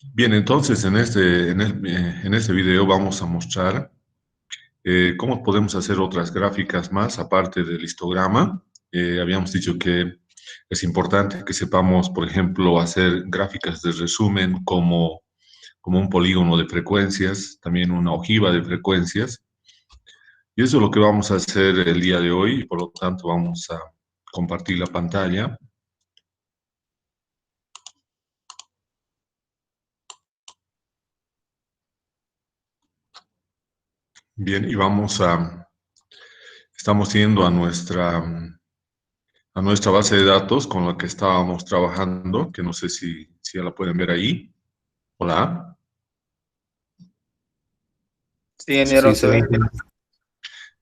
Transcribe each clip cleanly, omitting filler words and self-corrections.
Bien, entonces en este video vamos a mostrar cómo podemos hacer otras gráficas más aparte del histograma. Habíamos dicho que es importante que sepamos, por ejemplo, hacer gráficas de resumen como un polígono de frecuencias, también una ojiva de frecuencias. Y eso es lo que vamos a hacer el día de hoy, y por lo tanto vamos a compartir la pantalla. Bien, y estamos yendo a nuestra base de datos con la que estábamos trabajando, que no sé si ya la pueden ver ahí. Hola. Sí, ingeniero, Sí, se se ve ve. bien.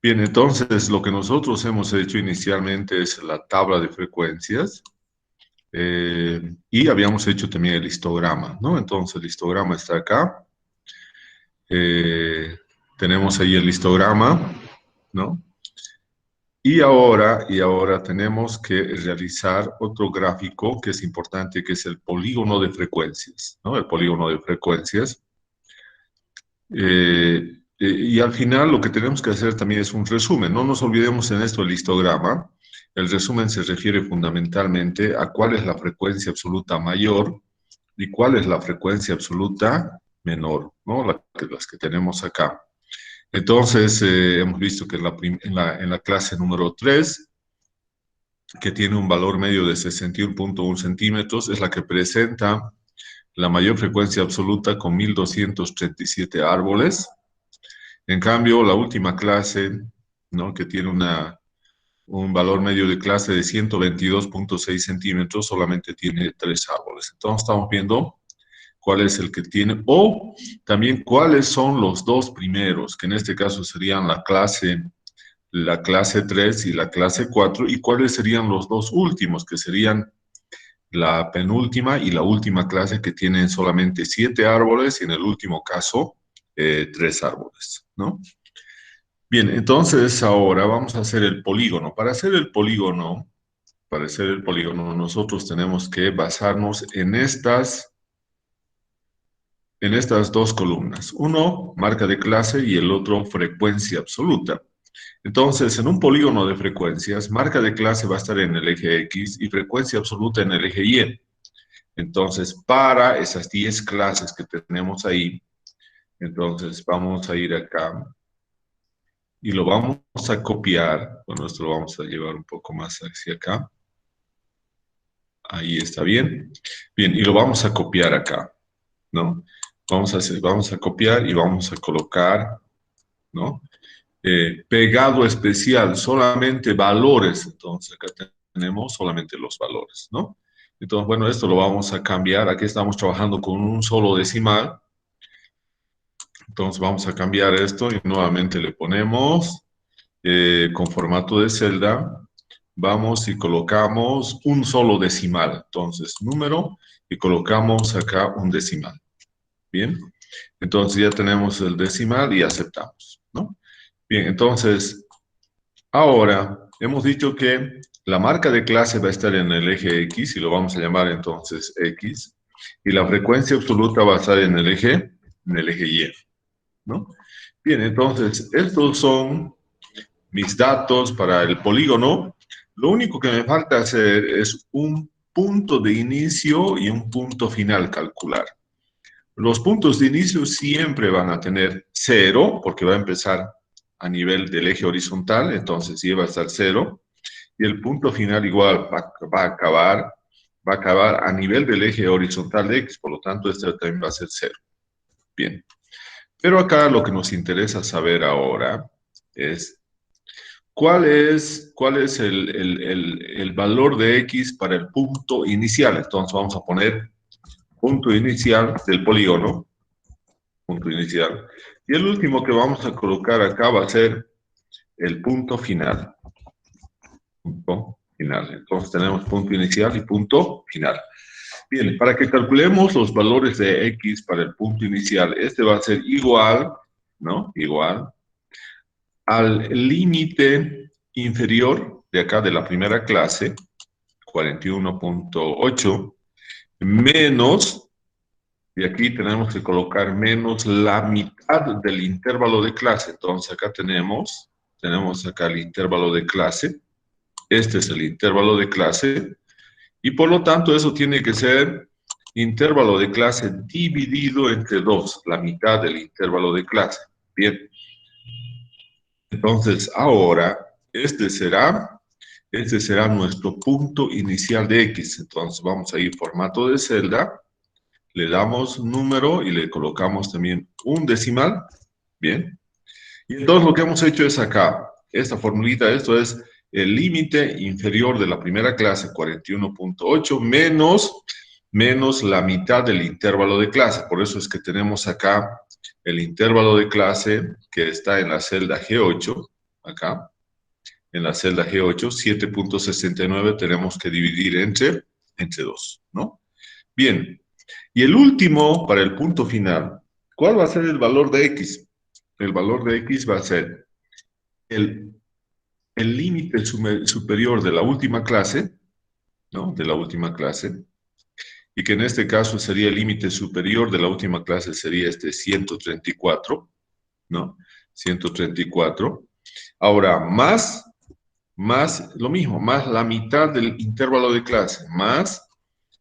Bien, entonces lo que nosotros hemos hecho inicialmente es la tabla de frecuencias y habíamos hecho también el histograma, ¿no? Entonces el histograma está acá. Eh, Tenemos ahí el histograma, ¿no? Y ahora tenemos que realizar otro gráfico que es importante, que es el polígono de frecuencias, ¿no? El polígono de frecuencias. Y al final lo que tenemos que hacer también es un resumen. No nos olvidemos en esto el histograma. El resumen se refiere fundamentalmente a cuál es la frecuencia absoluta mayor y cuál es la frecuencia absoluta menor, ¿no? Las que tenemos acá. Entonces, hemos visto que en la clase número 3, que tiene un valor medio de 61.1 centímetros, es la que presenta la mayor frecuencia absoluta con 1237 árboles. En cambio, la última clase, ¿no? Que tiene un valor medio de clase de 122.6 centímetros, solamente tiene 3 árboles. Entonces, estamos viendo cuál es el que tiene, o también cuáles son los dos primeros, que en este caso serían la clase 3 y la clase 4, y cuáles serían los dos últimos, que serían la penúltima y la última clase, que tienen solamente 7 árboles y en el último caso 3 árboles, ¿no? Bien, entonces ahora vamos a hacer el polígono. Para hacer el polígono, nosotros tenemos que basarnos en estas dos columnas. Uno, marca de clase, y el otro, frecuencia absoluta. Entonces, en un polígono de frecuencias, marca de clase va a estar en el eje X y frecuencia absoluta en el eje Y. Entonces, para esas 10 clases que tenemos ahí, entonces vamos a ir acá y lo vamos a copiar. Bueno, esto lo vamos a llevar un poco más hacia acá. Ahí está bien. Bien, y lo vamos a copiar acá, ¿no? Vamos a copiar y vamos a colocar, ¿no? Pegado especial, solamente valores. Entonces, acá tenemos solamente los valores, ¿no? Entonces, bueno, esto lo vamos a cambiar. Aquí estamos trabajando con un solo decimal. Entonces, vamos a cambiar esto y nuevamente le ponemos con formato de celda. Vamos y colocamos un solo decimal. Entonces, número, y colocamos acá un decimal. Bien, entonces ya tenemos el decimal y aceptamos, ¿no? Bien, entonces, ahora hemos dicho que la marca de clase va a estar en el eje X y lo vamos a llamar entonces X, y la frecuencia absoluta va a estar en el eje Y, ¿no? Bien, entonces, estos son mis datos para el polígono. Lo único que me falta hacer es un punto de inicio y un punto final calcular. Los puntos de inicio siempre van a tener 0, porque va a empezar a nivel del eje horizontal, entonces sí va a estar 0. Y el punto final igual va a acabar a nivel del eje horizontal de X, por lo tanto este también va a ser 0. Bien. Pero acá lo que nos interesa saber ahora es cuál es el valor de X para el punto inicial. Entonces vamos a poner punto inicial del polígono, punto inicial. Y el último que vamos a colocar acá va a ser el punto final. Punto final. Entonces tenemos punto inicial y punto final. Bien, para que calculemos los valores de X para el punto inicial, este va a ser igual, ¿no? Igual al límite inferior de acá de la primera clase, 41.8, menos Y aquí tenemos que colocar menos la mitad del intervalo de clase. Entonces acá tenemos acá el intervalo de clase. Este es el intervalo de clase. Y por lo tanto eso tiene que ser intervalo de clase dividido entre 2, la mitad del intervalo de clase. Bien. Entonces ahora este será nuestro punto inicial de X. Entonces vamos a ir formato de celda. Le damos número y le colocamos también un decimal. Bien. Y entonces lo que hemos hecho es acá, esta formulita, esto es el límite inferior de la primera clase, 41.8, menos la mitad del intervalo de clase. Por eso es que tenemos acá el intervalo de clase que está en la celda G8, acá, en la celda G8, 7.69 tenemos que dividir entre 2, ¿no? Bien. Y el último, para el punto final, ¿cuál va a ser el valor de X? El valor de X va a ser el límite superior de la última clase, ¿no? De la última clase, y que en este caso sería el límite superior de la última clase, sería este 134, ¿no? 134. Ahora, más lo mismo, más la mitad del intervalo de clase, más,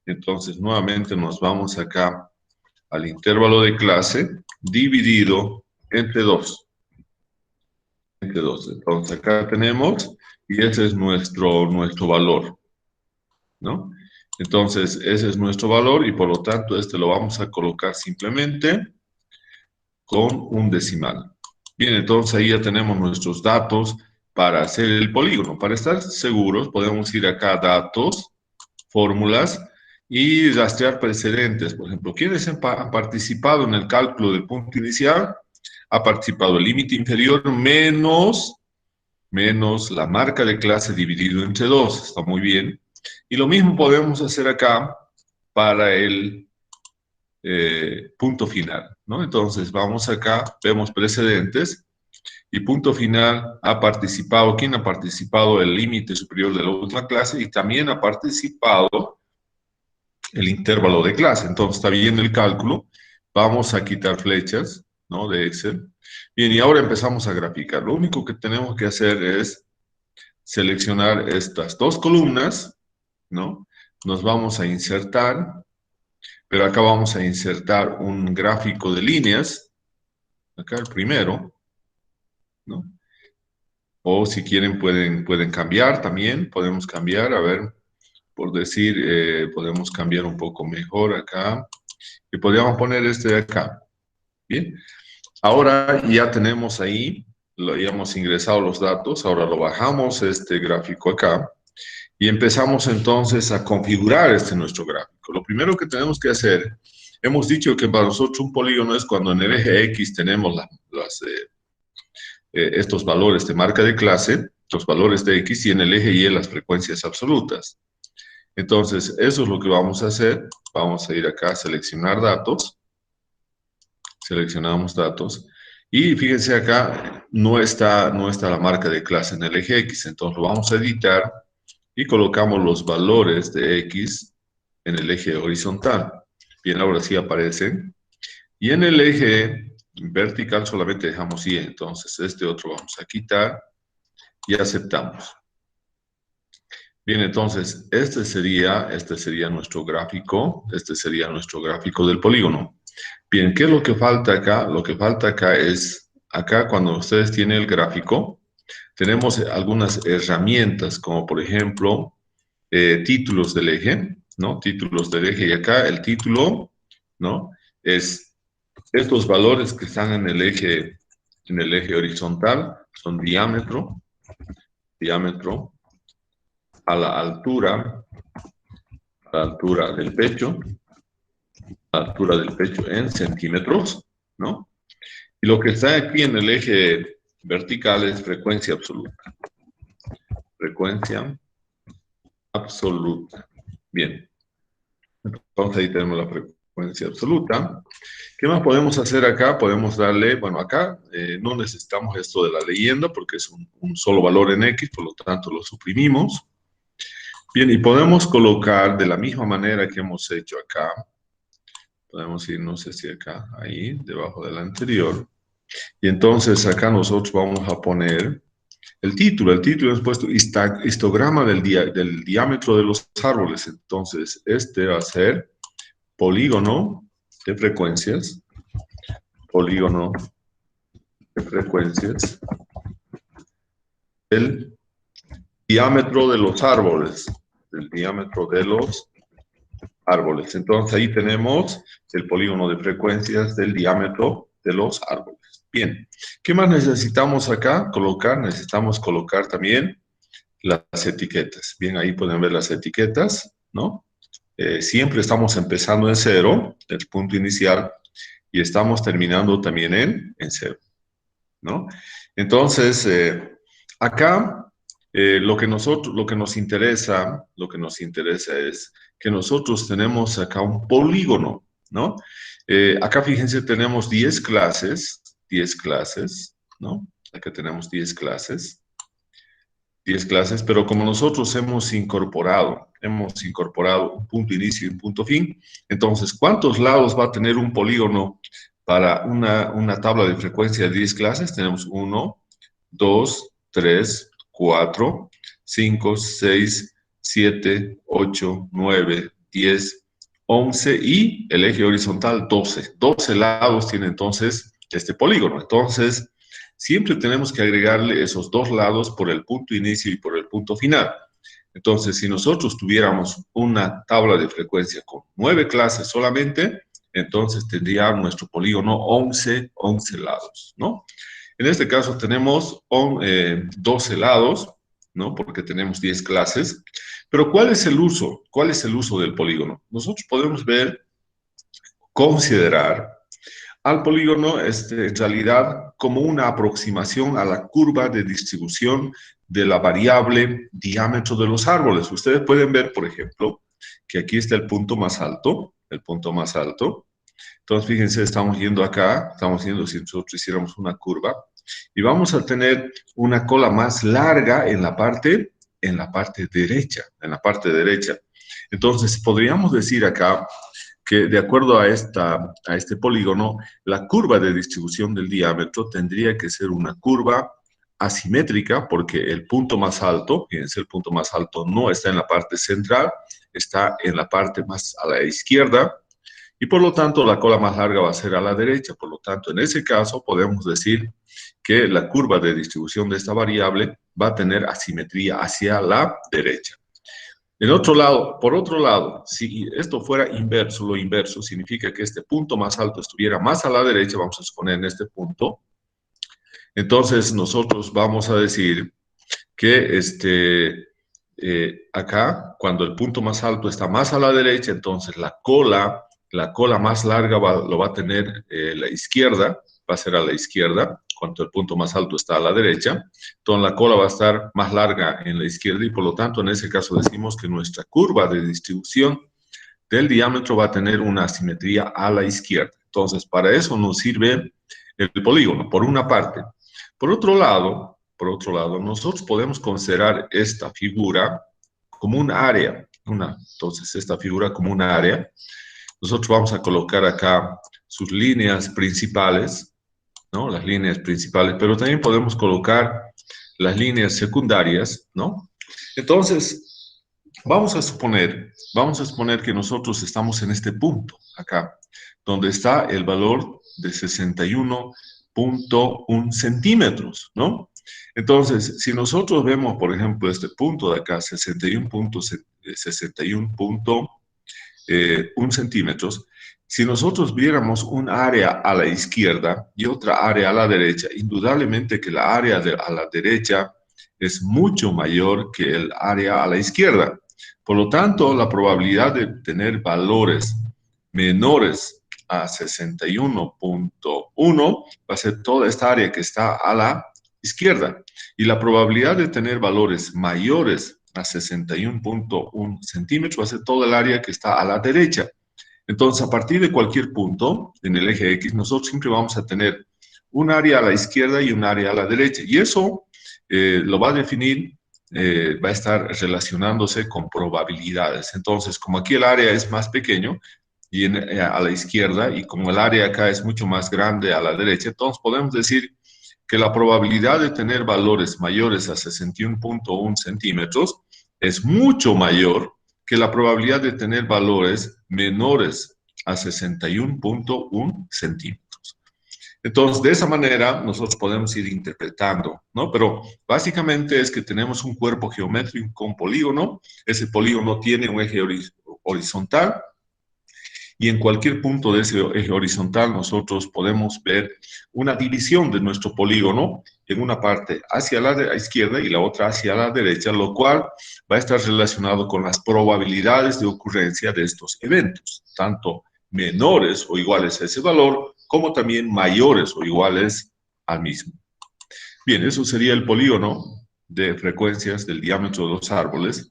entonces nuevamente nos vamos acá al intervalo de clase dividido entre 2. Entre 2. Entonces acá tenemos, y ese es nuestro valor, ¿no? Entonces ese es nuestro valor y por lo tanto este lo vamos a colocar simplemente con un decimal. Bien, entonces ahí ya tenemos nuestros datos para hacer el polígono. Para estar seguros podemos ir acá a datos, fórmulas y rastrear precedentes. Por ejemplo, ¿quiénes han participado en el cálculo del punto inicial? Ha participado el límite inferior menos la marca de clase dividido entre 2. Está muy bien. Y lo mismo podemos hacer acá para el punto final, ¿no? Entonces vamos acá, vemos precedentes y punto final ha participado. ¿Quién ha participado? El límite superior de la última clase y también ha participado el intervalo de clase. Entonces está bien el cálculo. Vamos a quitar flechas, ¿no? De Excel. Bien, y ahora empezamos a graficar. Lo único que tenemos que hacer es seleccionar estas dos columnas, ¿no? Nos vamos a insertar, pero acá vamos a insertar un gráfico de líneas, acá el primero, ¿no? O si quieren pueden cambiar también, podemos cambiar, a ver, por decir, podemos cambiar un poco mejor acá, y podríamos poner este de acá, ¿bien? Ahora ya tenemos ahí, ya hemos ingresado los datos, ahora lo bajamos este gráfico acá, y empezamos entonces a configurar nuestro gráfico. Lo primero que tenemos que hacer, hemos dicho que para nosotros un polígono es cuando en el eje X tenemos estos valores de marca de clase, los valores de X, y en el eje Y las frecuencias absolutas. Entonces, eso es lo que vamos a hacer. Vamos a ir acá a seleccionar datos. Seleccionamos datos. Y fíjense acá, no está la marca de clase en el eje X. Entonces, lo vamos a editar y colocamos los valores de X en el eje horizontal. Bien, ahora sí aparecen. Y en el eje vertical solamente dejamos Y. Entonces, este otro vamos a quitar y aceptamos. Bien, entonces, este sería nuestro gráfico. Este sería nuestro gráfico del polígono. Bien, ¿qué es lo que falta acá? Lo que falta acá es, acá cuando ustedes tienen el gráfico, tenemos algunas herramientas, como por ejemplo, títulos del eje, ¿no? Títulos del eje, y acá el título, ¿no? Es estos valores que están en el eje horizontal, son diámetro, a la altura del pecho, a la altura del pecho en centímetros, ¿no? Y lo que está aquí en el eje vertical es frecuencia absoluta. Frecuencia absoluta. Bien. Entonces ahí tenemos la frecuencia absoluta. ¿Qué más podemos hacer acá? Podemos darle, bueno, acá no necesitamos esto de la leyenda porque es un solo valor en X, por lo tanto lo suprimimos. Bien, y podemos colocar de la misma manera que hemos hecho acá, Podemos irnos hacia acá, ahí, debajo del anterior. Y entonces acá nosotros vamos a poner el título. El título es puesto histograma del diámetro de los árboles. Entonces, este va a ser polígono de frecuencias. Polígono de frecuencias. El diámetro de los árboles. El diámetro de los árboles. Entonces, ahí tenemos el polígono de frecuencias del diámetro de los árboles. Bien, ¿qué más necesitamos acá? Necesitamos colocar también las etiquetas. Bien, ahí pueden ver las etiquetas, ¿no? Siempre estamos empezando en cero, el punto inicial, y estamos terminando también en cero, ¿no? Entonces, acá lo que nos interesa es que nosotros tenemos acá un polígono, ¿no? Acá fíjense, tenemos 10 clases, ¿no? Acá tenemos 10 clases, pero como nosotros hemos incorporado un punto inicio y un punto fin, entonces, ¿cuántos lados va a tener un polígono para una tabla de frecuencia de 10 clases? Tenemos 1, 2, 3, 4, 5, 6, 7, 8, 9, 10, 11 y el eje horizontal 12. 12 lados tiene entonces este polígono. Entonces, siempre tenemos que agregarle esos dos lados por el punto inicio y por el punto final. Entonces, si nosotros tuviéramos una tabla de frecuencia con 9 clases solamente, entonces tendría nuestro polígono 11 lados, ¿no? En este caso tenemos 12 lados, ¿no? Porque tenemos 10 clases. Pero ¿cuál es el uso? ¿Cuál es el uso del polígono? Nosotros podemos considerar al polígono en realidad como una aproximación a la curva de distribución de la variable diámetro de los árboles. Ustedes pueden ver, por ejemplo, que aquí está el punto más alto, el punto más alto. Entonces, fíjense, estamos yendo acá, estamos yendo, si nosotros hiciéramos una curva, y vamos a tener una cola más larga en la parte derecha, Entonces, podríamos decir acá que de acuerdo a este polígono, la curva de distribución del diámetro tendría que ser una curva asimétrica, porque el punto más alto, fíjense, el punto más alto no está en la parte central, está en la parte más a la izquierda, y por lo tanto la cola más larga va a ser a la derecha. Por lo tanto, en ese caso podemos decir que la curva de distribución de esta variable va a tener asimetría hacia la derecha. Por otro lado, si esto fuera inverso, lo inverso significa que este punto más alto estuviera más a la derecha, vamos a suponer en este punto, entonces nosotros vamos a decir que acá, cuando el punto más alto está más a la derecha, entonces la cola más larga lo va a tener la izquierda, va a ser a la izquierda, cuando el punto más alto está a la derecha. Entonces la cola va a estar más larga en la izquierda y por lo tanto en ese caso decimos que nuestra curva de distribución del diámetro va a tener una asimetría a la izquierda. Entonces para eso nos sirve el polígono, por una parte. Por otro lado, nosotros podemos considerar esta figura como un área. Entonces, esta figura como un área. Nosotros vamos a colocar acá sus líneas principales, ¿no? Las líneas principales, pero también podemos colocar las líneas secundarias, ¿no? Entonces, vamos a suponer que nosotros estamos en este punto, acá, donde está el valor de 61.1 centímetros, ¿no? Entonces, si nosotros vemos, por ejemplo, este punto de acá, 61.1 centímetros, si nosotros viéramos un área a la izquierda y otra área a la derecha, indudablemente que la área a la derecha es mucho mayor que el área a la izquierda. Por lo tanto, la probabilidad de tener valores menores a 61.1 va a ser toda esta área que está a la izquierda. Y la probabilidad de tener valores mayores a 61.1 centímetros va a ser toda el área que está a la derecha. Entonces, a partir de cualquier punto en el eje X, nosotros siempre vamos a tener un área a la izquierda y un área a la derecha. Y eso lo va a definir, va a estar relacionándose con probabilidades. Entonces, como aquí el área es más pequeño a la izquierda, y como el área acá es mucho más grande a la derecha, entonces podemos decir que la probabilidad de tener valores mayores a 61.1 centímetros es mucho mayor que la probabilidad de tener valores menores a 61.1 centímetros. Entonces, de esa manera, nosotros podemos ir interpretando, ¿no? Pero básicamente es que tenemos un cuerpo geométrico con polígono, ese polígono tiene un eje horizontal, y en cualquier punto de ese eje horizontal nosotros podemos ver una división de nuestro polígono en una parte hacia la izquierda y la otra hacia la derecha, lo cual va a estar relacionado con las probabilidades de ocurrencia de estos eventos, tanto menores o iguales a ese valor, como también mayores o iguales al mismo. Bien, eso sería el polígono de frecuencias del diámetro de los árboles.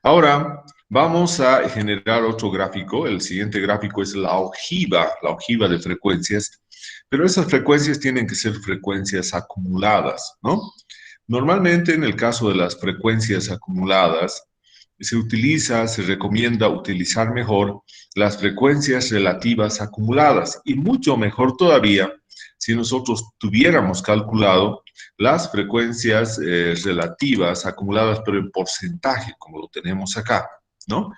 Ahora vamos a generar otro gráfico. El siguiente gráfico es la ojiva de frecuencias, pero esas frecuencias tienen que ser frecuencias acumuladas, ¿no? Normalmente en el caso de las frecuencias acumuladas, se recomienda utilizar mejor las frecuencias relativas acumuladas y mucho mejor todavía si nosotros tuviéramos calculado las frecuencias relativas acumuladas, pero en porcentaje, como lo tenemos acá, ¿no?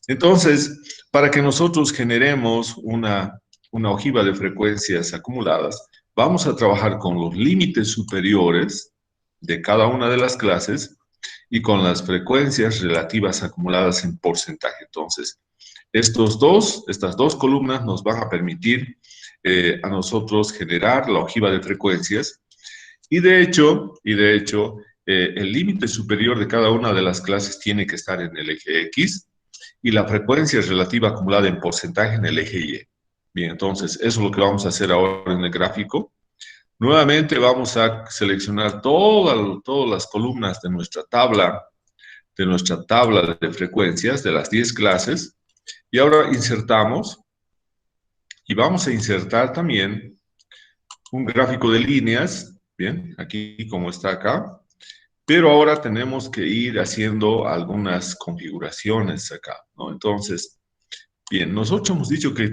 Entonces, para que nosotros generemos una ojiva de frecuencias acumuladas, vamos a trabajar con los límites superiores de cada una de las clases y con las frecuencias relativas acumuladas en porcentaje. Entonces, estas dos columnas nos van a permitir a nosotros generar la ojiva de frecuencias, y de hecho, el límite superior de cada una de las clases tiene que estar en el eje X y la frecuencia relativa acumulada en porcentaje en el eje Y. Bien, entonces, eso es lo que vamos a hacer ahora en el gráfico. Nuevamente vamos a seleccionar todas las columnas de nuestra tabla de frecuencias de las 10 clases, y ahora insertamos, y vamos a insertar también un gráfico de líneas, bien, aquí como está acá, pero ahora tenemos que ir haciendo algunas configuraciones acá, ¿no? Entonces, bien, nosotros hemos dicho que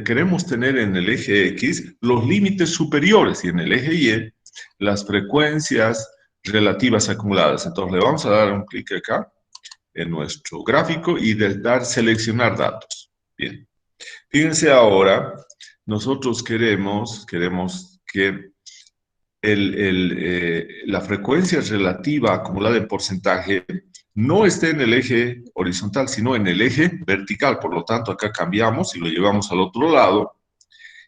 queremos tener en el eje X los límites superiores y en el eje Y las frecuencias relativas acumuladas. Entonces, le vamos a dar un clic acá en nuestro gráfico y seleccionar datos. Bien, fíjense ahora, nosotros queremos que la frecuencia relativa acumulada en porcentaje no esté en el eje horizontal, sino en el eje vertical. Por lo tanto, acá cambiamos y lo llevamos al otro lado.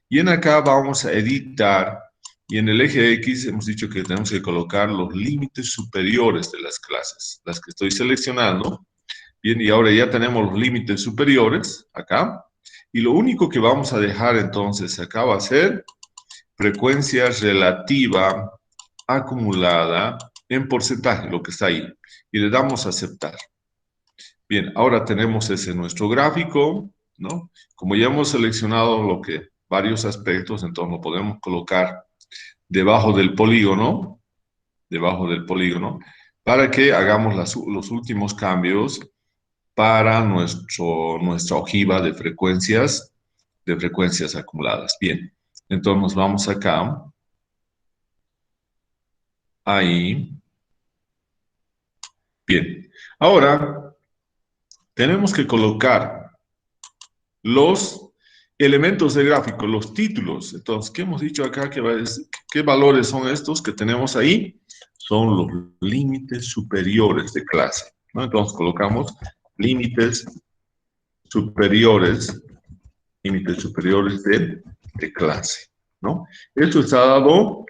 Y en acá vamos a editar. Y en el eje X hemos dicho que tenemos que colocar los límites superiores de las clases, las que estoy seleccionando. Bien, y ahora ya tenemos los límites superiores acá. Y lo único que vamos a dejar entonces acá va a ser frecuencia relativa acumulada en porcentaje, lo que está ahí. Y le damos a aceptar. Bien, ahora tenemos ese nuestro gráfico, ¿no? Como ya hemos seleccionado varios aspectos, entonces lo podemos colocar debajo del polígono, para que hagamos los últimos cambios para nuestra ojiva de frecuencias acumuladas. Bien, entonces nos vamos acá, ahí. Bien, ahora tenemos que colocar los elementos del gráfico, los títulos. Entonces, ¿qué hemos dicho acá? ¿Qué valores son estos que tenemos ahí? Son los límites superiores de clase, ¿no? Entonces, colocamos límites superiores de clase, ¿no? Esto está dado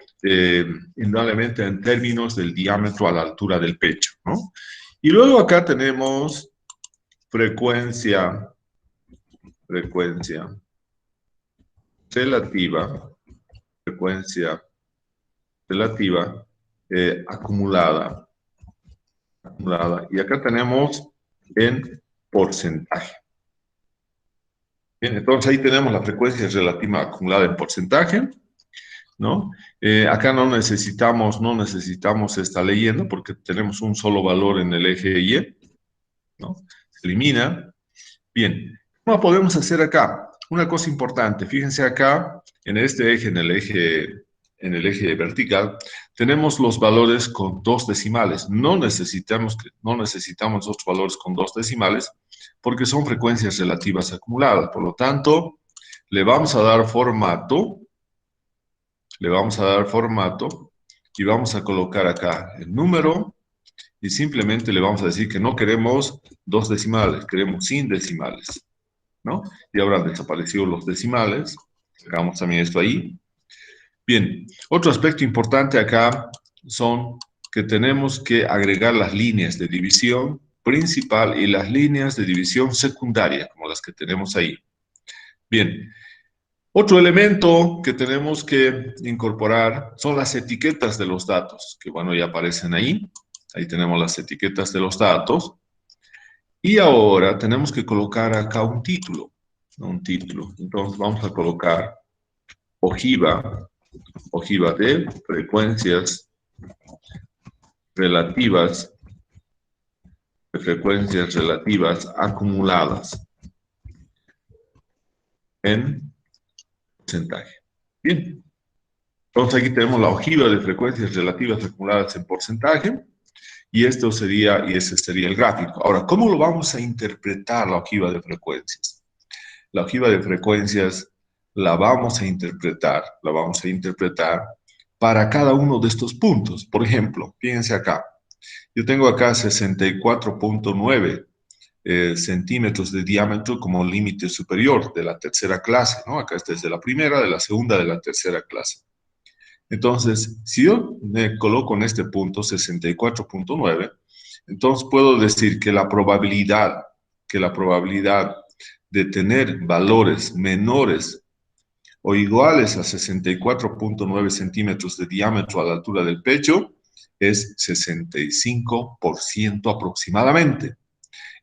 indudablemente en términos del diámetro a la altura del pecho, ¿no? Y luego acá tenemos frecuencia relativa, acumulada, y acá tenemos en porcentaje. Bien, entonces ahí tenemos la frecuencia relativa acumulada en porcentaje, ¿no? Acá no necesitamos esta leyenda porque tenemos un solo valor en el eje Y, ¿no? Se elimina. Bien, ¿Cómo podemos hacer acá? Una cosa importante, fíjense acá, en este eje, en el eje vertical, tenemos los valores con dos decimales. No necesitamos otros valores con dos decimales porque son frecuencias relativas acumuladas. Por lo tanto, le vamos a dar formato, le vamos a dar formato y vamos a colocar acá el número y simplemente le vamos a decir que no queremos dos decimales, queremos sin decimales, ¿no? Y ahora han desaparecido los decimales. Sacamos también esto ahí. Bien, otro aspecto importante acá son que tenemos que agregar las líneas de división principal y las líneas de división secundaria, como las que tenemos ahí. Bien, otro elemento que tenemos que incorporar son las etiquetas de los datos, que bueno, ya aparecen ahí. Ahí tenemos las etiquetas de los datos. Y ahora tenemos que colocar acá un título, ¿no? Un título. Entonces vamos a colocar ojiva de frecuencias relativas, acumuladas en porcentaje. Bien. Entonces aquí tenemos la ojiva de frecuencias relativas acumuladas en porcentaje y ese sería el gráfico. Ahora, ¿cómo lo vamos a interpretar la ojiva de frecuencias? La ojiva de frecuencias la vamos a interpretar para cada uno de estos puntos. Por ejemplo, fíjense acá, yo tengo acá 64.9 centímetros de diámetro como límite superior de la tercera clase, ¿no? Acá este es de la primera, de la segunda, de la tercera clase. Entonces, si yo me coloco en este punto 64.9, entonces puedo decir que la probabilidad de tener valores menores o iguales a 64.9 centímetros de diámetro a la altura del pecho es 65% aproximadamente.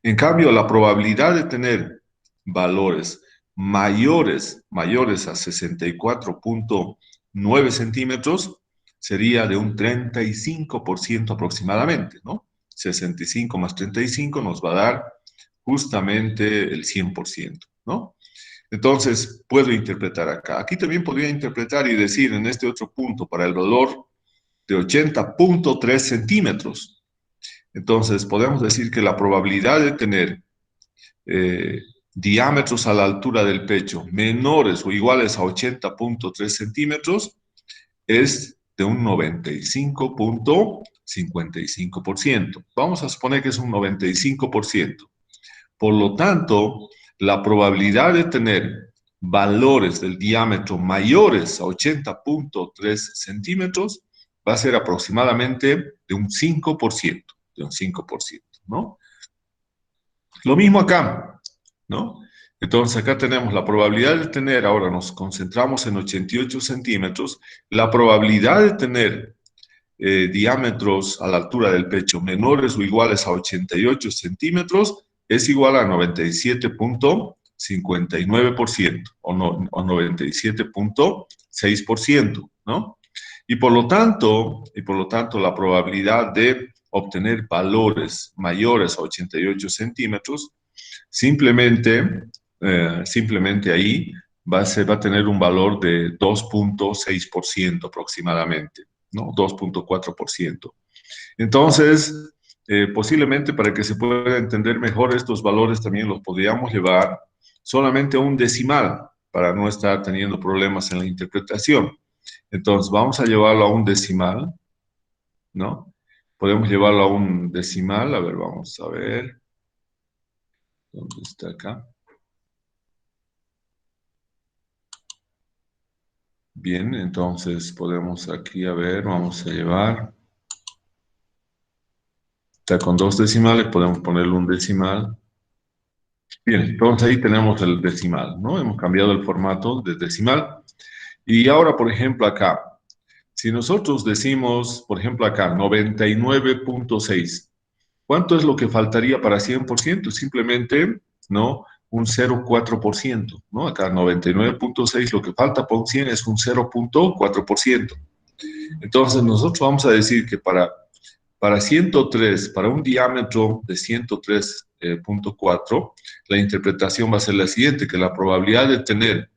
En cambio, la probabilidad de tener valores mayores a 64.9 centímetros sería de un 35% aproximadamente, ¿no? 65 más 35 nos va a dar justamente el 100%, ¿no? Entonces, puedo interpretar acá. Aquí también podría interpretar y decir en este otro punto para el valor de 80.3 centímetros. Entonces, podemos decir que la probabilidad de tener diámetros a la altura del pecho menores o iguales a 80.3 centímetros es de un 95.55%. Vamos a suponer que es un 95%. Por lo tanto, la probabilidad de tener valores del diámetro mayores a 80.3 centímetros va a ser aproximadamente de un 5%, ¿no? Lo mismo acá, ¿no? Entonces acá tenemos la probabilidad de tener, ahora nos concentramos en 88 centímetros, la probabilidad de tener diámetros a la altura del pecho menores o iguales a 88 centímetros es igual a 97.59% o 97.6%, ¿no? Y por lo tanto, la probabilidad de obtener valores mayores a 88 centímetros, simplemente ahí va a tener un valor de 2.6% aproximadamente, ¿no? 2.4%. Entonces, posiblemente para que se pueda entender mejor estos valores también los podríamos llevar solamente a un decimal para no estar teniendo problemas en la interpretación. Entonces, vamos a llevarlo a un decimal, ¿no? Podemos llevarlo a un decimal, a ver, vamos a ver. ¿Dónde está acá? Bien, entonces podemos aquí, a ver, vamos a llevar. Está con dos decimales, podemos ponerle un decimal. Bien, entonces ahí tenemos el decimal, ¿no? Hemos cambiado el formato de decimal. Y ahora, por ejemplo, acá, si nosotros decimos, por ejemplo, acá, 99.6, ¿cuánto es lo que faltaría para 100%? Simplemente, ¿no? Un 0.4%, ¿no? Acá 99.6, lo que falta por 100 es un 0.4%. Entonces, nosotros vamos a decir que para para 103, para un diámetro de 103.4, la interpretación va a ser la siguiente, que la probabilidad de tener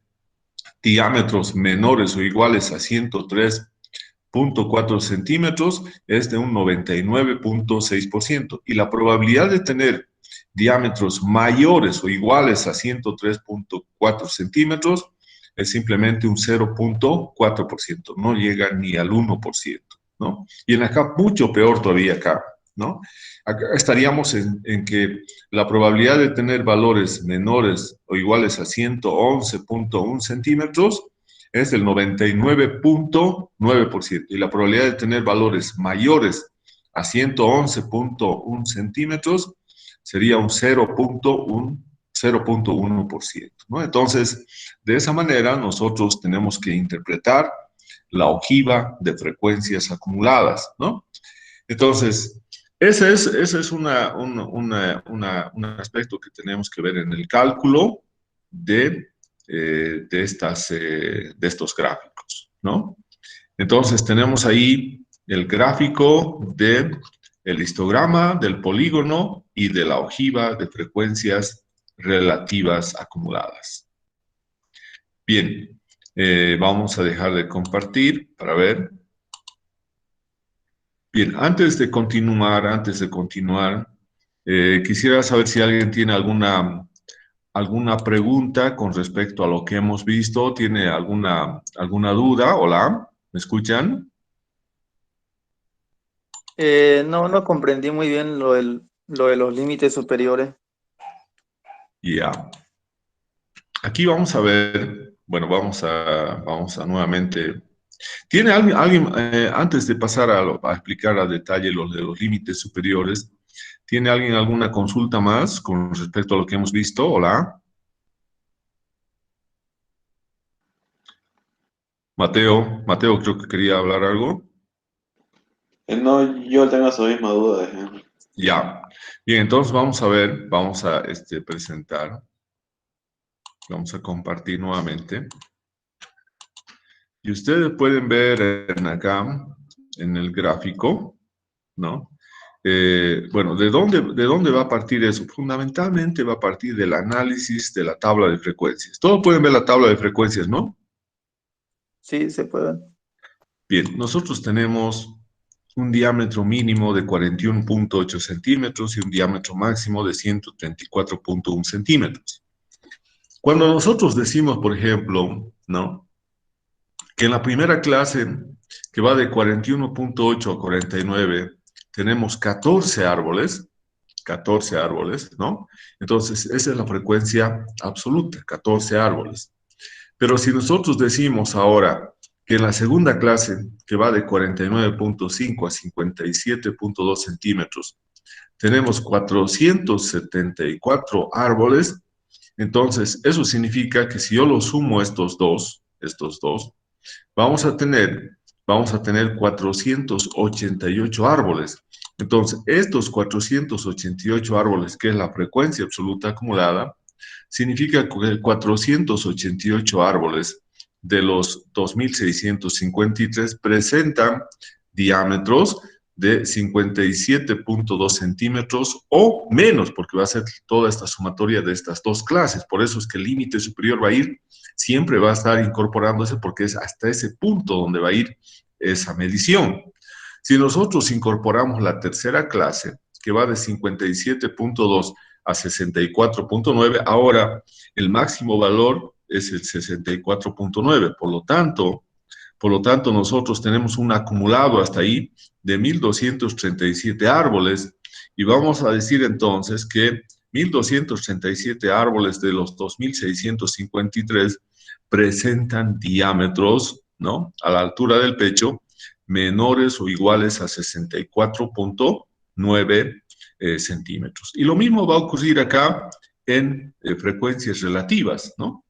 diámetros menores o iguales a 103.4 centímetros es de un 99.6%. Y la probabilidad de tener diámetros mayores o iguales a 103.4 centímetros es simplemente un 0.4%, no llega ni al 1%, ¿no? Y en acá, mucho peor todavía acá, ¿no? Acá estaríamos en que la probabilidad de tener valores menores o iguales a 111.1 centímetros es del 99.9%, y la probabilidad de tener valores mayores a 111.1 centímetros sería un 0.1%, ¿no? Entonces, de esa manera nosotros tenemos que interpretar la ojiva de frecuencias acumuladas, ¿no? Entonces, ese es un aspecto que tenemos que ver en el cálculo de estos gráficos, ¿no? Entonces, tenemos ahí el gráfico del histograma, del polígono y de la ojiva de frecuencias relativas acumuladas. Bien, vamos a dejar de compartir para ver. Bien, antes de continuar, quisiera saber si alguien tiene alguna pregunta con respecto a lo que hemos visto. ¿Tiene alguna duda? Hola, ¿me escuchan? No comprendí muy bien lo de los límites superiores. Ya. Aquí vamos a ver, bueno, vamos a nuevamente. ¿Tiene alguien, antes de pasar a explicar a detalle los de los límites superiores, ¿tiene alguien alguna consulta más con respecto a lo que hemos visto? Hola, Mateo creo que quería hablar algo. No, yo tengo esa misma duda, Henry. Ya. Bien, entonces vamos a ver, vamos a presentar, vamos a compartir nuevamente. Y ustedes pueden ver acá, en el gráfico, ¿no? Bueno, de dónde va a partir eso? Fundamentalmente va a partir del análisis de la tabla de frecuencias. Todos pueden ver la tabla de frecuencias, ¿no? Sí, se puede. Bien, nosotros tenemos un diámetro mínimo de 41.8 centímetros y un diámetro máximo de 134.1 centímetros. Cuando nosotros decimos, por ejemplo, ¿no?, que en la primera clase, que va de 41.8 a 49, tenemos 14 árboles, ¿no? Entonces, esa es la frecuencia absoluta, 14 árboles. Pero si nosotros decimos ahora que en la segunda clase, que va de 49.5 a 57.2 centímetros, tenemos 474 árboles, entonces eso significa que si yo lo sumo estos dos, vamos a tener, vamos a tener 488 árboles. Entonces, estos 488 árboles, que es la frecuencia absoluta acumulada, significa que 488 árboles de los 2.653 presentan diámetros de 57.2 centímetros o menos, porque va a ser toda esta sumatoria de estas dos clases. Por eso es que el límite superior va a ir, siempre va a estar incorporándose, porque es hasta ese punto donde va a ir esa medición. Si nosotros incorporamos la tercera clase, que va de 57.2 a 64.9, ahora el máximo valor es el 64.9. Por lo tanto, nosotros tenemos un acumulado hasta ahí de 1.237 árboles, y vamos a decir entonces que 1.237 árboles de los 2.653 presentan diámetros, ¿no?, a la altura del pecho menores o iguales a 64.9 centímetros. Y lo mismo va a ocurrir acá en frecuencias relativas, ¿no?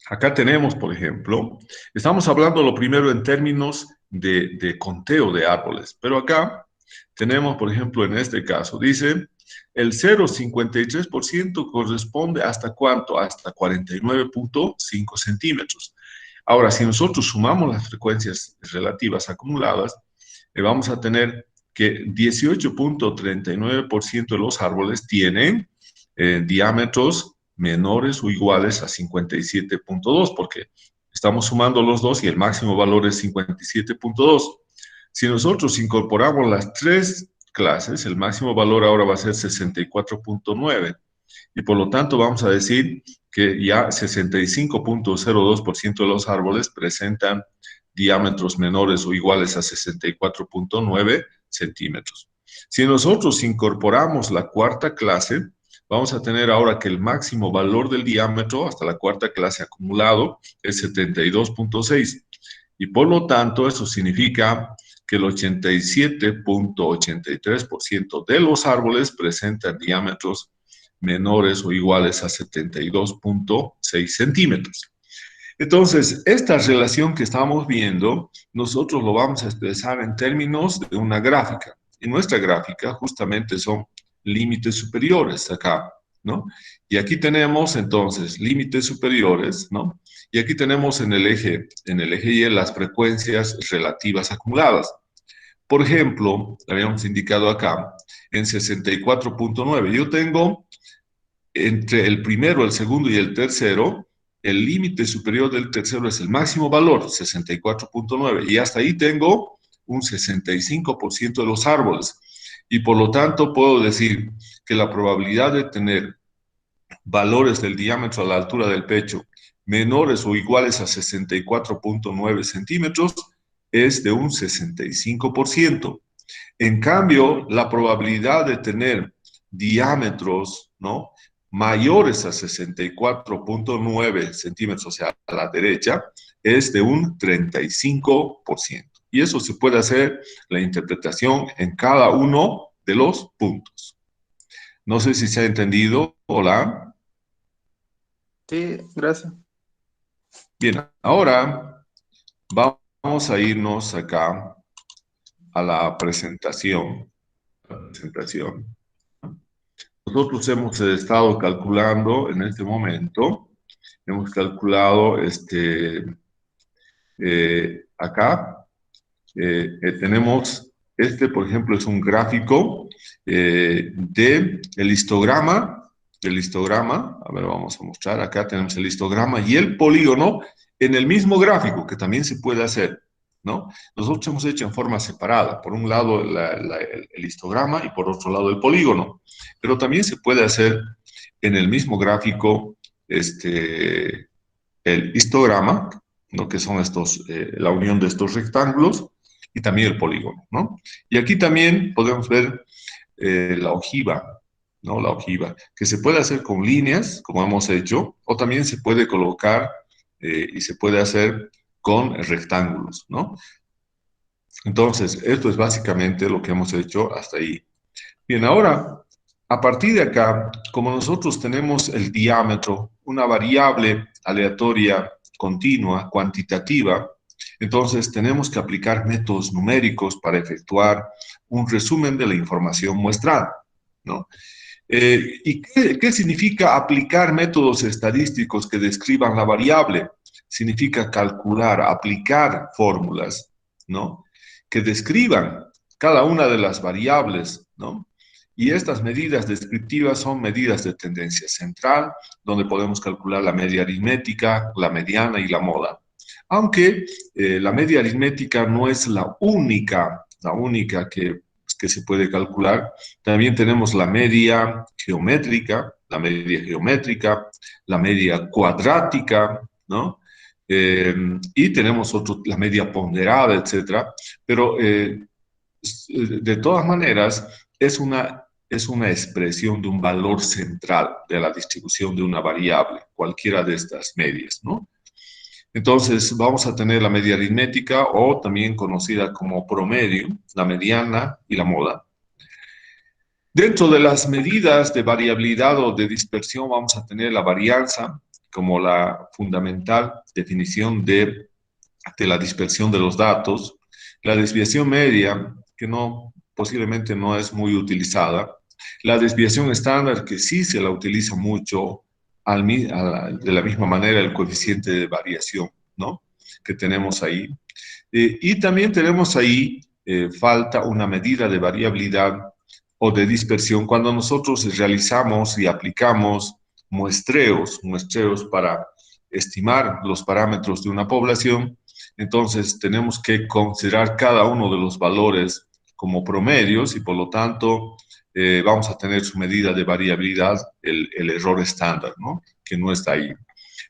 Acá tenemos, por ejemplo, estamos hablando lo primero en términos de conteo de árboles, pero acá tenemos, por ejemplo, en este caso, dice, el 0,53% corresponde hasta cuánto, hasta 49.5 centímetros. Ahora, si nosotros sumamos las frecuencias relativas acumuladas, vamos a tener que 18.39% de los árboles tienen diámetros menores o iguales a 57.2, porque estamos sumando los dos y el máximo valor es 57.2. Si nosotros incorporamos las tres clases, el máximo valor ahora va a ser 64.9. Y por lo tanto vamos a decir que ya 65.02% de los árboles presentan diámetros menores o iguales a 64.9 centímetros. Si nosotros incorporamos la cuarta clase, vamos a tener ahora que el máximo valor del diámetro hasta la cuarta clase acumulado es 72.6. Y por lo tanto, eso significa que el 87.83% de los árboles presentan diámetros menores o iguales a 72.6 centímetros. Entonces, esta relación que estamos viendo, nosotros lo vamos a expresar en términos de una gráfica. Y nuestra gráfica justamente son límites superiores acá, ¿no? Y aquí tenemos entonces límites superiores, ¿no? Y aquí tenemos en el eje Y las frecuencias relativas acumuladas. Por ejemplo, habíamos indicado acá, en 64.9, yo tengo entre el primero, el segundo y el tercero, el límite superior del tercero es el máximo valor, 64.9, y hasta ahí tengo un 65% de los árboles. Y por lo tanto puedo decir que la probabilidad de tener valores del diámetro a la altura del pecho menores o iguales a 64.9 centímetros es de un 65%. En cambio, la probabilidad de tener diámetros, ¿no?, mayores a 64.9 centímetros, o sea, a la derecha, es de un 35%. Y eso se puede hacer la interpretación en cada uno de los puntos. No sé si se ha entendido. Hola. Sí, gracias. Bien, ahora vamos a irnos acá a la presentación. Nosotros hemos estado calculando en este momento, hemos calculado acá, tenemos por ejemplo, es un gráfico del histograma, a ver, vamos a mostrar, acá tenemos el histograma y el polígono en el mismo gráfico, que también se puede hacer, ¿no? Nosotros hemos hecho en forma separada, por un lado el histograma y por otro lado el polígono, pero también se puede hacer en el mismo gráfico el histograma, ¿no?, que son la unión de estos rectángulos, y también el polígono, ¿no? Y aquí también podemos ver la ojiva, ¿no? La ojiva, que se puede hacer con líneas, como hemos hecho, o también se puede colocar y se puede hacer con rectángulos, ¿no? Entonces, esto es básicamente lo que hemos hecho hasta ahí. Bien, ahora, a partir de acá, como nosotros tenemos el diámetro, una variable aleatoria, continua, cuantitativa, entonces tenemos que aplicar métodos numéricos para efectuar un resumen de la información muestrada, ¿no? ¿Y qué significa aplicar métodos estadísticos que describan la variable? Significa calcular, aplicar fórmulas, ¿no?, que describan cada una de las variables, ¿no? Y estas medidas descriptivas son medidas de tendencia central, donde podemos calcular la media aritmética, la mediana y la moda. Aunque la media aritmética no es la única que se puede calcular, también tenemos la media geométrica, la media cuadrática, ¿no? Y tenemos la media ponderada, etcétera. Pero de todas maneras es una expresión de un valor central de la distribución de una variable, cualquiera de estas medias, ¿no? Entonces, vamos a tener la media aritmética, o también conocida como promedio, la mediana y la moda. Dentro de las medidas de variabilidad o de dispersión, vamos a tener la varianza como la fundamental definición de la dispersión de los datos, la desviación media, que posiblemente no es muy utilizada, la desviación estándar, que sí se la utiliza mucho, de la misma manera el coeficiente de variación, ¿no?, que tenemos ahí. Y también tenemos ahí falta una medida de variabilidad o de dispersión cuando nosotros realizamos y aplicamos muestreos para estimar los parámetros de una población. Entonces tenemos que considerar cada uno de los valores como promedios y por lo tanto vamos a tener su medida de variabilidad, el error estándar, ¿no? Que no está ahí.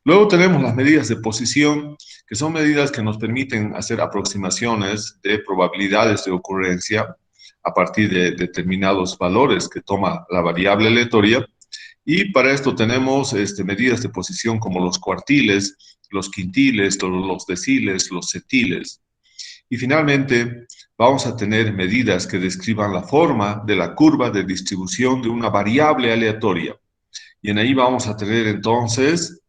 Luego tenemos las medidas de posición, que son medidas que nos permiten hacer aproximaciones de probabilidades de ocurrencia a partir de determinados valores que toma la variable aleatoria. Y para esto tenemos medidas de posición como los cuartiles, los quintiles, los deciles, los cetiles. Y finalmente, vamos a tener medidas que describan la forma de la curva de distribución de una variable aleatoria. Y en ahí vamos a tener entonces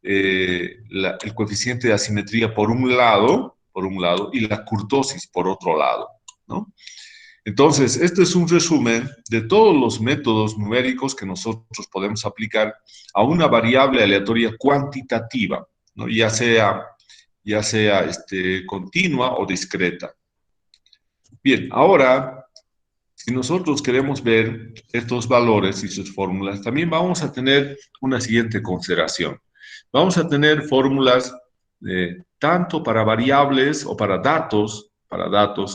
el coeficiente de asimetría por un lado, y la kurtosis por otro lado, ¿no? Entonces, este es un resumen de todos los métodos numéricos que nosotros podemos aplicar a una variable aleatoria cuantitativa, ¿no? ya sea continua o discreta. Bien, ahora, si nosotros queremos ver estos valores y sus fórmulas, también vamos a tener una siguiente consideración. Vamos a tener fórmulas tanto para variables o para datos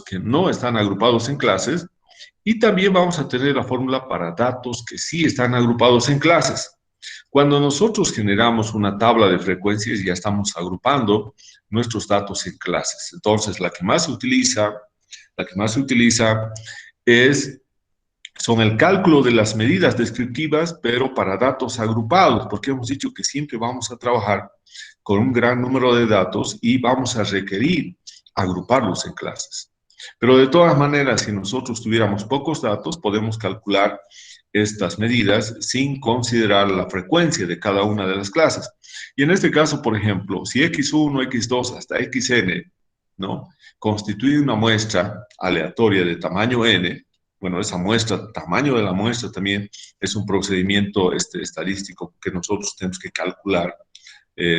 que no están agrupados en clases, y también vamos a tener la fórmula para datos que sí están agrupados en clases. Cuando nosotros generamos una tabla de frecuencias, ya estamos agrupando nuestros datos en clases. Entonces, la que más se utiliza son el cálculo de las medidas descriptivas, pero para datos agrupados, porque hemos dicho que siempre vamos a trabajar con un gran número de datos y vamos a requerir agruparlos en clases. Pero de todas maneras, si nosotros tuviéramos pocos datos, podemos calcular estas medidas sin considerar la frecuencia de cada una de las clases. Y en este caso, por ejemplo, si x1, x2 hasta xn, ¿no?, constituye una muestra aleatoria de tamaño n, bueno, esa muestra, tamaño de la muestra también es un procedimiento estadístico que nosotros tenemos que calcular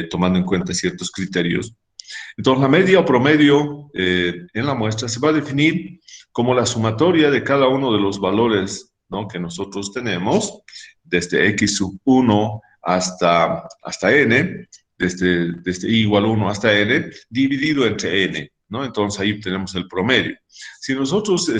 tomando en cuenta ciertos criterios. Entonces, la media o promedio en la muestra se va a definir como la sumatoria de cada uno de los valores, ¿no?, que nosotros tenemos, desde x1 hasta n, desde i igual 1 hasta n, dividido entre n, ¿no? Entonces, ahí tenemos el promedio. Si nosotros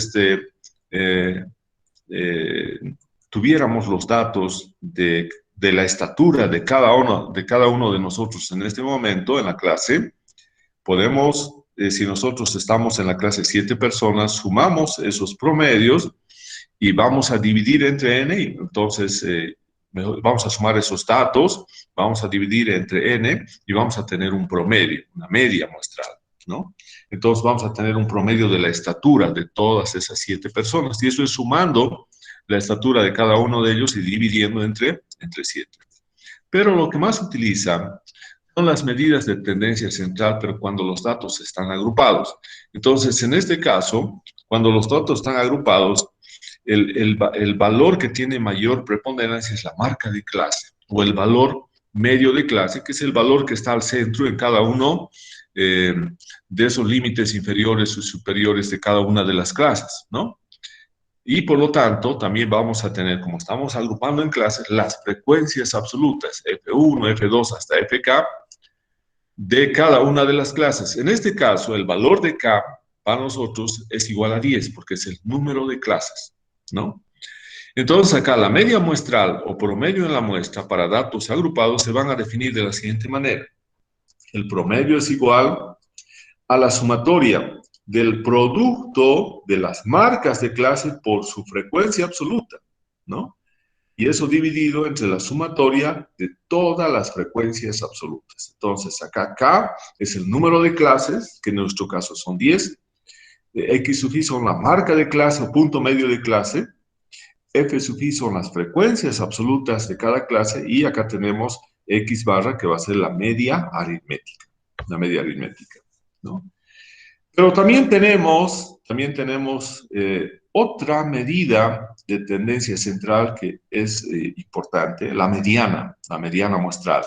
tuviéramos los datos de la estatura de cada uno de nosotros en este momento en la clase, podemos, si nosotros estamos en la clase 7 personas, sumamos esos promedios y vamos a dividir entre n, y entonces vamos a sumar esos datos, vamos a dividir entre n y vamos a tener un promedio, una media muestral, ¿no? Entonces vamos a tener un promedio de la estatura de todas esas 7 personas, y eso es sumando la estatura de cada uno de ellos y dividiendo entre 7. Pero lo que más se utiliza son las medidas de tendencia central, pero cuando los datos están agrupados. Entonces, en este caso, cuando los datos están agrupados, el valor que tiene mayor preponderancia es la marca de clase, o el valor medio de clase, que es el valor que está al centro en cada uno de esos límites inferiores o superiores de cada una de las clases, ¿no? Y por lo tanto, también vamos a tener, como estamos agrupando en clases, las frecuencias absolutas, F1, F2 hasta Fk, de cada una de las clases. En este caso, el valor de K para nosotros es igual a 10, porque es el número de clases, ¿no? Entonces, acá la media muestral o promedio en la muestra para datos agrupados se van a definir de la siguiente manera. El promedio es igual a la sumatoria del producto de las marcas de clase por su frecuencia absoluta, ¿no? Y eso dividido entre la sumatoria de todas las frecuencias absolutas. Entonces, acá K es el número de clases, que en nuestro caso son 10. X sub i son la marca de clase o punto medio de clase. F sub i son las frecuencias absolutas de cada clase. Y acá tenemos X barra, que va a ser la media aritmética. La media aritmética, ¿no? Pero también tenemos otra medida de tendencia central que es importante, la mediana muestral.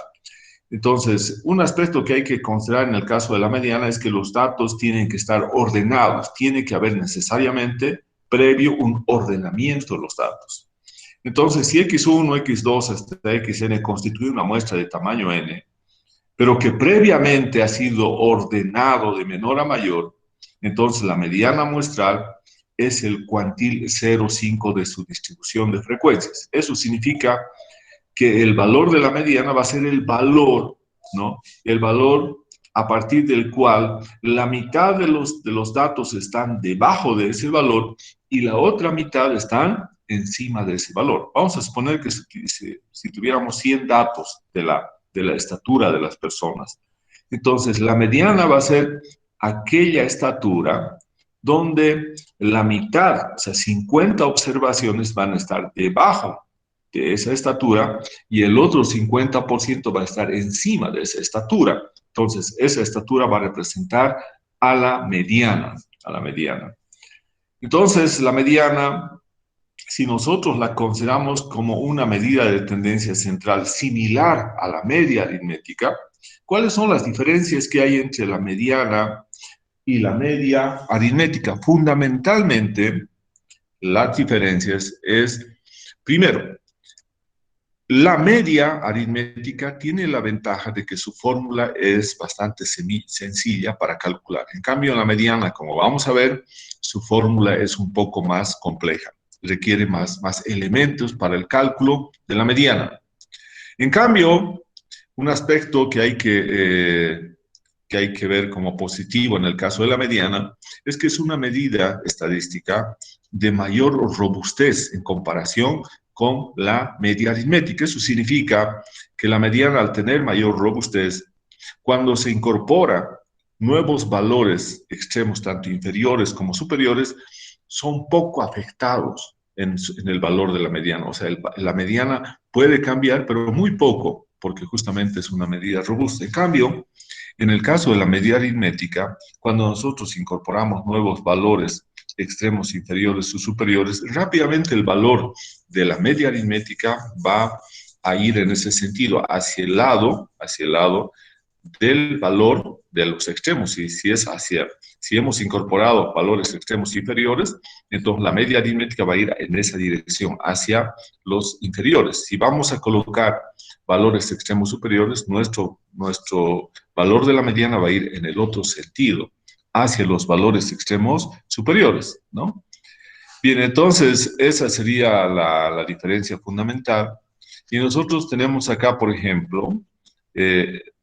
Entonces, un aspecto que hay que considerar en el caso de la mediana es que los datos tienen que estar ordenados, tiene que haber necesariamente previo un ordenamiento de los datos. Entonces, si x1, x2 hasta xn constituye una muestra de tamaño n, pero que previamente ha sido ordenado de menor a mayor, entonces la mediana muestral es el cuantil 0,5 de su distribución de frecuencias. Eso significa que el valor de la mediana va a ser el valor, ¿no? El valor a partir del cual la mitad de los datos están debajo de ese valor y la otra mitad están encima de ese valor. Vamos a suponer que si tuviéramos 100 datos de la estatura de las personas, entonces la mediana va a ser aquella estatura donde la mitad, o sea, 50 observaciones van a estar debajo de esa estatura y el otro 50% va a estar encima de esa estatura. Entonces, esa estatura va a representar a la mediana, a la mediana. Entonces, la mediana, si nosotros la consideramos como una medida de tendencia central similar a la media aritmética, ¿cuáles son las diferencias que hay entre la mediana y la media aritmética? Fundamentalmente, las diferencias es, primero, la media aritmética tiene la ventaja de que su fórmula es bastante sencilla para calcular. En cambio, en la mediana, como vamos a ver, su fórmula es un poco más compleja. Requiere más elementos para el cálculo de la mediana. En cambio, un aspecto que hay que ver como positivo en el caso de la mediana es que es una medida estadística de mayor robustez en comparación con la media aritmética. Eso significa que la mediana, al tener mayor robustez, cuando se incorpora nuevos valores extremos, tanto inferiores como superiores, son poco afectados en el valor de la mediana. O sea, la mediana puede cambiar, pero muy poco, porque justamente es una medida robusta. En cambio, en el caso de la media aritmética, cuando nosotros incorporamos nuevos valores extremos inferiores o superiores, rápidamente el valor de la media aritmética va a ir en ese sentido, hacia el lado del valor de los extremos. Y si hemos incorporado valores extremos inferiores, entonces la media aritmética va a ir en esa dirección, hacia los inferiores. Si vamos a colocar valores extremos superiores, nuestro valor de la mediana va a ir en el otro sentido, hacia los valores extremos superiores, ¿no? Bien, entonces esa sería la diferencia fundamental. Y nosotros tenemos acá, por ejemplo,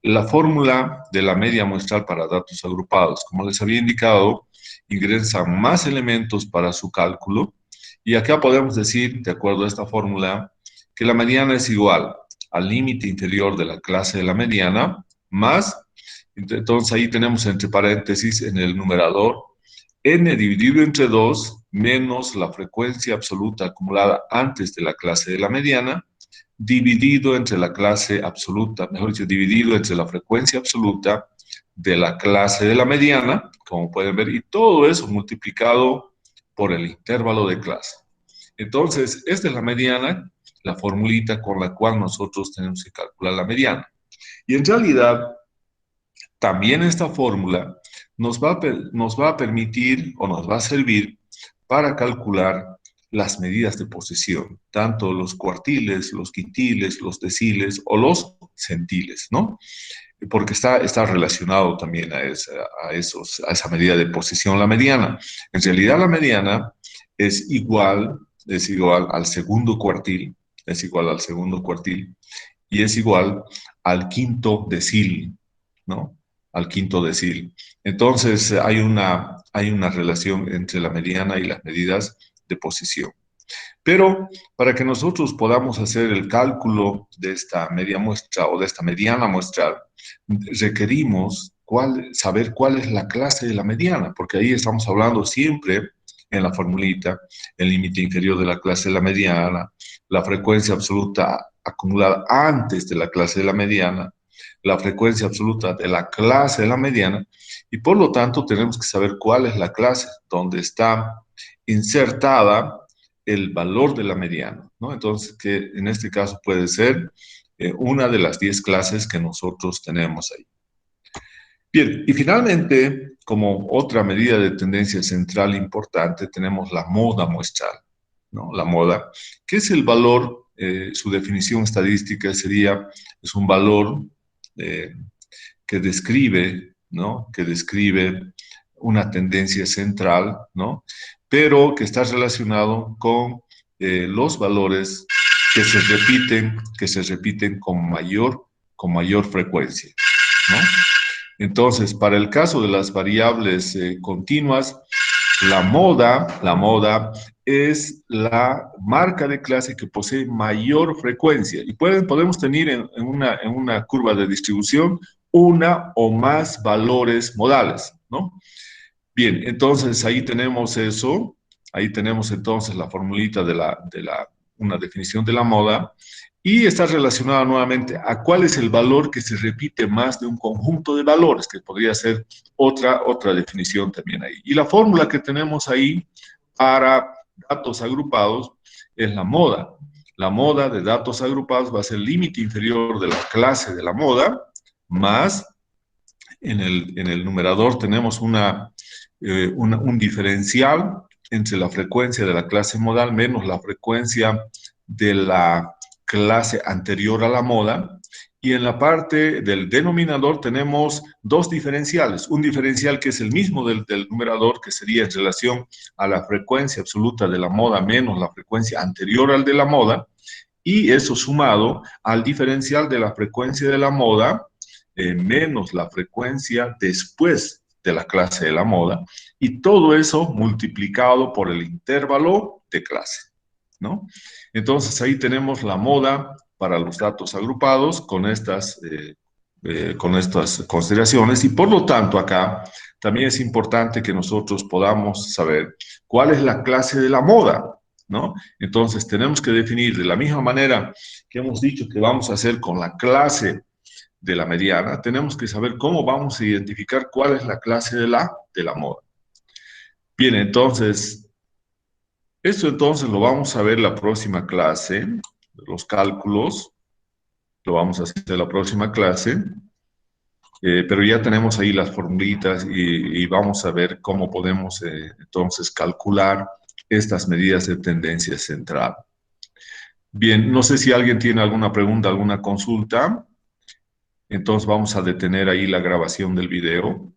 la fórmula de la media muestral para datos agrupados. Como les había indicado, ingresan más elementos para su cálculo. Y acá podemos decir, de acuerdo a esta fórmula, que la mediana es igual al límite inferior de la clase de la mediana, más, entonces ahí tenemos entre paréntesis en el numerador, n dividido entre 2 menos la frecuencia absoluta acumulada antes de la clase de la mediana, dividido entre la clase absoluta, mejor dicho, dividido entre la frecuencia absoluta de la clase de la mediana, como pueden ver, y todo eso multiplicado por el intervalo de clase. Entonces, esta es la mediana, la formulita con la cual nosotros tenemos que calcular la mediana. Y en realidad, también esta fórmula nos va a permitir o nos va a servir para calcular las medidas de posición, tanto los cuartiles, los quintiles, los deciles o los centiles, ¿no? Porque está relacionado también a esa medida de posición, la mediana. En realidad la mediana es igual al segundo cuartil, y es igual al quinto decil, ¿no? Al quinto decil. Entonces hay una relación entre la mediana y las medidas de posición. Pero para que nosotros podamos hacer el cálculo de esta media muestra o de esta mediana muestral, requerimos saber cuál es la clase de la mediana, porque ahí estamos hablando siempre en la formulita, el límite inferior de la clase de la mediana, la frecuencia absoluta acumulada antes de la clase de la mediana, la frecuencia absoluta de la clase de la mediana, y por lo tanto tenemos que saber cuál es la clase donde está insertada el valor de la mediana, ¿no? Entonces, que en este caso puede ser una de las 10 clases que nosotros tenemos ahí. Bien, y finalmente, como otra medida de tendencia central importante, tenemos la moda muestral, ¿no? La moda, que es el valor, su definición estadística sería, es un valor que describe, ¿no? Que describe una tendencia central, ¿no? Pero que está relacionado con los valores que se repiten con mayor frecuencia, ¿no? Entonces, para el caso de las variables continuas, la moda es la marca de clase que posee mayor frecuencia y podemos tener en una curva de distribución una o más valores modales, ¿no? Bien, entonces ahí tenemos eso, ahí tenemos entonces la formulita una definición de la moda y está relacionada nuevamente a cuál es el valor que se repite más de un conjunto de valores, que podría ser otra definición también ahí. Y la fórmula que tenemos ahí para datos agrupados es la moda. La moda de datos agrupados va a ser el límite inferior de la clase de la moda, más en el numerador tenemos un diferencial entre la frecuencia de la clase modal menos la frecuencia de la clase anterior a la moda. Y en la parte del denominador tenemos dos diferenciales. Un diferencial que es el mismo del numerador, que sería en relación a la frecuencia absoluta de la moda menos la frecuencia anterior al de la moda. Y eso sumado al diferencial de la frecuencia de la moda menos la frecuencia después de la clase de la moda, y todo eso multiplicado por el intervalo de clase, ¿no? Entonces ahí tenemos la moda para los datos agrupados con estas consideraciones, y por lo tanto acá también es importante que nosotros podamos saber cuál es la clase de la moda, ¿no? Entonces tenemos que definir de la misma manera que hemos dicho que vamos a hacer con la clase de la mediana, tenemos que saber cómo vamos a identificar cuál es la clase de la moda. Bien, entonces, esto entonces lo vamos a ver la próxima clase, los cálculos, lo vamos a hacer la próxima clase, pero ya tenemos ahí las formulitas y vamos a ver cómo podemos entonces calcular estas medidas de tendencia central. Bien, no sé si alguien tiene alguna pregunta, alguna consulta. Entonces vamos a detener ahí la grabación del video.